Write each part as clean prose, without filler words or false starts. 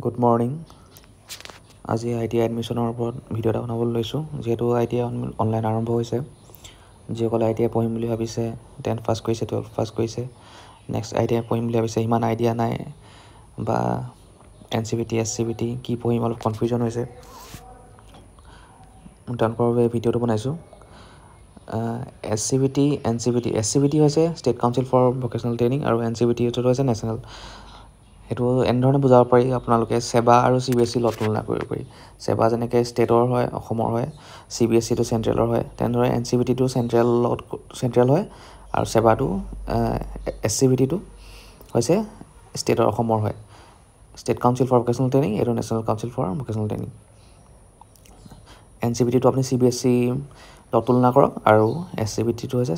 Good morning. আজি ITI এডমিশ্যনৰ ওপৰত ভিডিঅ' এটা বনাবলৈ লৈছোঁ। যিহেতু ITI অনলাইন আৰম্ভ হৈছে, যিসকলে ITI পঢ়িম বুলি ভাবিছে, 10th পাছ কৰিছে, 12th পাছ কৰিছে, নেক্সট ITI পঢ়িম বুলি ভাবিছে, ইমান আইডিয়া নাই বা NCVT, SCVT কি পঢ়িম অলপ কনফিউজন হৈছে, তেওঁলোকৰ বাবে ভিডিঅ'টো বনাইছোঁ। SCVT, NCVT হৈছে state council for vocational training আৰু NCVT হৈছে নেশ্যনেল। সেইটো এনেধৰণে বুজাব পাৰি, আপোনালোকে সেৱা আৰু CBSE লগত তুলনা কৰিব পাৰি। সেৱা যেনেকৈ ষ্টেটৰ হয়, অসমৰ হয়, CBSEটো চেণ্ট্ৰেলৰ হয়, তেনেদৰে NCVTটো চেণ্ট্ৰেল হয় আৰু সেৱাটো SCVTটো হৈছে ষ্টেটৰ অসমৰ হয়। State council for vocational training, এইটো national council for vocational training. NCVTটো আপুনি CBSE লগত তুলনা কৰক আৰু SCVTটো হৈছে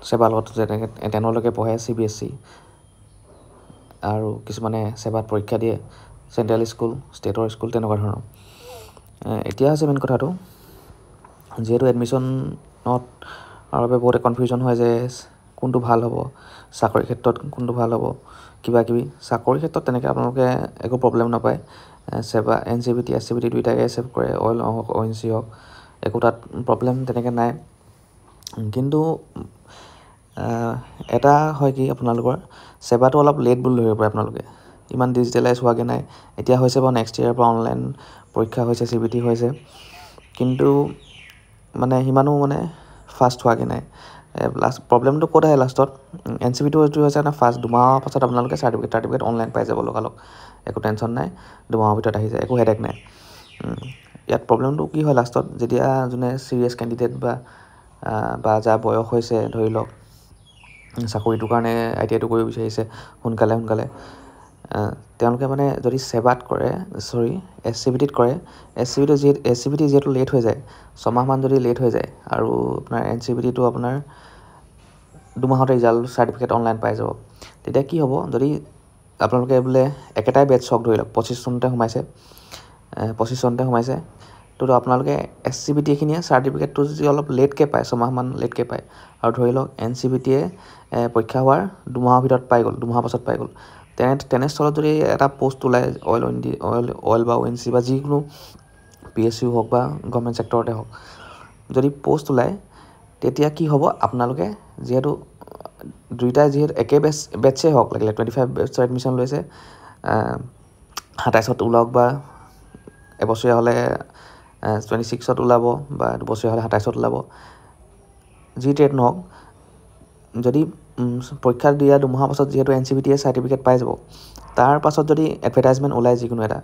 সেৱা লগত যেনেকৈ টেনলৈকে পঢ়ে CBSE আৰু কিছুমানে সেৱাত পৰীক্ষা দিয়ে, চেণ্ট্ৰেল স্কুল, ষ্টেটৰ স্কুল, তেনেকুৱা ধৰণৰ। এতিয়া হৈছে মেইন কথাটো, যিহেতু এডমিশ্যনত বাবে বহুতে কনফিউজন হয় যে কোনটো ভাল হ'ব, চাকৰিৰ ক্ষেত্ৰত কোনটো ভাল হ'ব, কিবাকিবি। চাকৰিৰ ক্ষেত্ৰত তেনেকৈ আপোনালোকে একো প্ৰব্লেম নাপায়। সেৱা, NCVT, SCVT দুইটাকে একচেপ্ট কৰে, অইল হওক, ONGC হওক, একো তাত প্ৰব্লেম তেনেকৈ নাই। কিন্তু এটা হয় কি, আপোনালোকৰ সেৱাটো অলপ লেট বুলি ধৰিব পাৰে আপোনালোকে, ইমান ডিজিটেলাইজ হোৱাগৈ নাই। এতিয়া হৈছে বাৰু নেক্সট ইয়েৰৰ পৰা অনলাইন পৰীক্ষা হৈছে, CBT হৈছে, কিন্তু মানে সিমানো ফাষ্ট হোৱাগৈ নাই। লাষ্ট প্ৰব্লেমটো ক'ত আহে লাষ্টত, NCVT হৈছে ফাৰ্ষ্ট 2 মাহৰ পাছত আপোনালোকে চাৰ্টিফিকেট অনলাইন পাই যাব লগালগ, একো টেনশ্যন নাই, 2 মাহৰ ভিতৰত আহি যায়, একো হেডেক নাই। ইয়াত প্ৰব্লেমটো কি হয় লাষ্টত, যেতিয়া যোনে চিৰিয়াছ কেণ্ডিডেট বা যাৰ বয়স হৈছে, ধৰি লওক চাকৰিটোৰ কাৰণে ITIটো কৰিব বিচাৰিছে সোনকালে, তেওঁলোকে যদি সেৱাত কৰে, SCVTত কৰে, SCVT যিহেতু লেট হৈ যায়, 6 মাহমান যদি লেট হৈ যায়, আৰু আপোনাৰ NCVTটো আপোনাৰ 2 মাহতে ৰিজাল্ট চাৰ্টিফিকেট অনলাইন পাই যাব। তেতিয়া কি হ'ব, যদি আপোনালোকে বোলে একেটাই বেটছক ধৰি লওক 25 চনতে সোমাইছে, তো আপোনালোকে SCVTখিনিয়ে চাৰ্টিফিকেটটো যদি অলপ লেটকৈ পায়, 6 মাহমান লেটকৈ পায়, আৰু ধৰি লওক NCVTয়ে পৰীক্ষা হোৱাৰ 2 মাহৰ ভিতৰত পাই গ'ল, 2 মাহৰ পাছত পাই গ'ল, তেনেস্থলত যদি এটা পোষ্ট ওলায়, অইল বা ONGC বা যিকোনো PSU হওক বা গভৰ্ণমেণ্ট ছেক্টৰতে হওক, যদি পোষ্ট ওলায়, তেতিয়া কি হ'ব, আপোনালোকে যিহেতু একে বেটছেই হওক, লাগিলে 25 বেটছৰ এডমিশ্যন লৈছে, 27ত ওলাওক বা এবছৰীয়া হ'লে 26ত ওলাব বা দুবছৰীয়া হ'লে 27ত ওলাব, যি ট্ৰেড নহওক, যদি পৰীক্ষা দিয়া 2 মাহৰ পাছত যিহেতু NCVTয়ে চাৰ্টিফিকেট পাই যাব, তাৰ পাছত যদি এডভাৰটাইজমেণ্ট ওলায় যিকোনো এটা,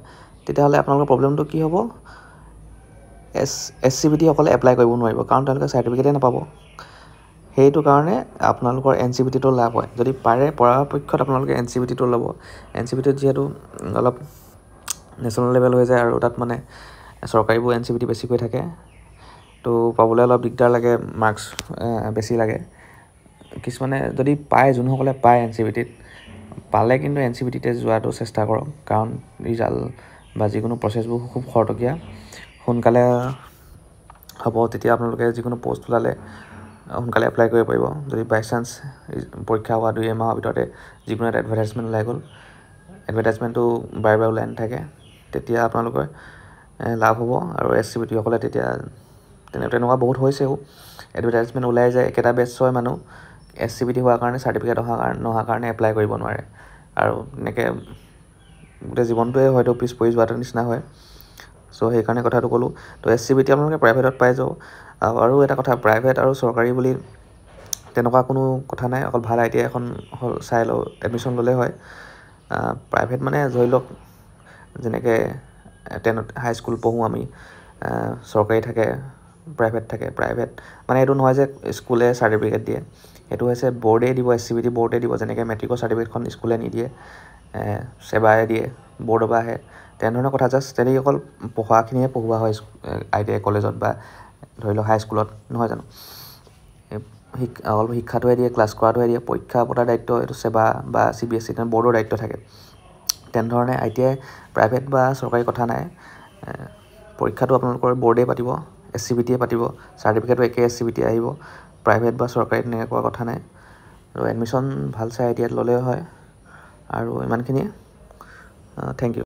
তেতিয়াহ'লে আপোনালোকৰ প্ৰব্লেমটো কি হ'ব, SCVTসকলে এপ্লাই কৰিব নোৱাৰিব, কাৰণ তেওঁলোকে চাৰ্টিফিকেটেই নাপাব। সেইটো কাৰণে আপোনালোকৰ NCVTটো লাভ হয়। যদি পাৰে পৰাপক্ষত আপোনালোকে NCVTটো ল'ব। NCVTত যিহেতু অলপ নেশ্যনেল লেভেল হৈ যায়, আৰু তাত চৰকাৰীবোৰ NCVT বেছিকৈ থাকে, তো পাবলৈ অলপ দিগদাৰ লাগে, মাৰ্কছ বেছি লাগে। কিছুমানে যদি পায়, যোনসকলে পায় NCVTত পালে, কিন্তু NCVTতে যোৱাটো চেষ্টা কৰক, কাৰণ ৰিজাল্ট বা যিকোনো প্ৰচেছবোৰ খুব খৰতকীয়া, সোনকালে হ'ব। তেতিয়া আপোনালোকে যিকোনো পষ্ট ওলালে সোনকালে এপ্লাই কৰিব পাৰিব। যদি বাই চান্স পৰীক্ষা হোৱা 2 মাহৰ ভিতৰতে যিকোনো এটা এডভাৰটাইজমেণ্ট ওলাই গ'ল, এডভাৰটাইজমেণ্টটো বাৰে বাৰে ওলাই নাথাকে, তেতিয়া আপোনালোকৰ লাভ হ'ব। আৰু SCVTসকলে তেতিয়া তেনেকুৱা বহুত হৈছেও, এডভাৰটাইজমেণ্ট ওলাই যায়, একেটা বেটছৰ মানুহ SCVT হোৱাৰ কাৰণে চাৰ্টিফিকেট নহাৰ কাৰণে এপ্লাই কৰিব নোৱাৰে, আৰু এনেকৈ গোটেই জীৱনটোৱে হয়তো পিছ পৰি যোৱাটো নিচিনা হয়। চ' সেইকাৰণে কথাটো ক'লোঁ। তো SCVT আপোনালোকে প্ৰাইভেটত পাই যাওঁ। আৰু এটা কথা, প্ৰাইভেট আৰু চৰকাৰী বুলি তেনেকুৱা কোনো কথা নাই, অকল ভাল ITI এখন চাই এডমিশ্যন ল'লে হয়। প্ৰাইভেট ধৰি লওক, যেনেকৈ 10ত হাইস্কুল পঢ়োঁ আমি, চৰকাৰী থাকে, প্ৰাইভেট থাকে। প্ৰাইভেট এইটো নহয় যে স্কুলে চাৰ্টিফিকেট দিয়ে, সেইটো হৈছে বৰ্ডেই দিব, SCVT বৰ্ডে দিব, যেনেকৈ মেট্ৰিকৰ চাৰ্টিফিকেটখন স্কুলে নিদিয়ে, সেৱাই দিয়ে, বৰ্ডৰ পৰা আহে, তেনেধৰণৰ কথা। জাষ্ট তেনেকৈ অকল পঢ়োৱাখিনিয়ে পঢ়োৱা হয় ITI কলেজত বা ধৰি লওক হাইস্কুলত, নহয় জানো? অলপ শিক্ষাটোহে দিয়ে, ক্লাছ কৰাটোহে দিয়ে, পৰীক্ষা পতাৰ দায়িত্ব এইটো সেৱা বা CBSE বৰ্ডৰ দায়িত্ব থাকে। তেনেধৰণে ITI প্ৰাইভেট বা চৰকাৰী কথা নাই, পৰীক্ষাটো আপোনালোকৰ বৰ্ডেই পাতিব, SCVTয়ে পাতিব, চাৰ্টিফিকেটো একে SCVT আহিব, প্ৰাইভেট বা চৰকাৰী তেনেকুৱা কথা নাই। আৰু এডমিশ্যন ভাল চাই ITIত ল'লে হয়। আৰু ইমানখিনিয়ে। Thank U.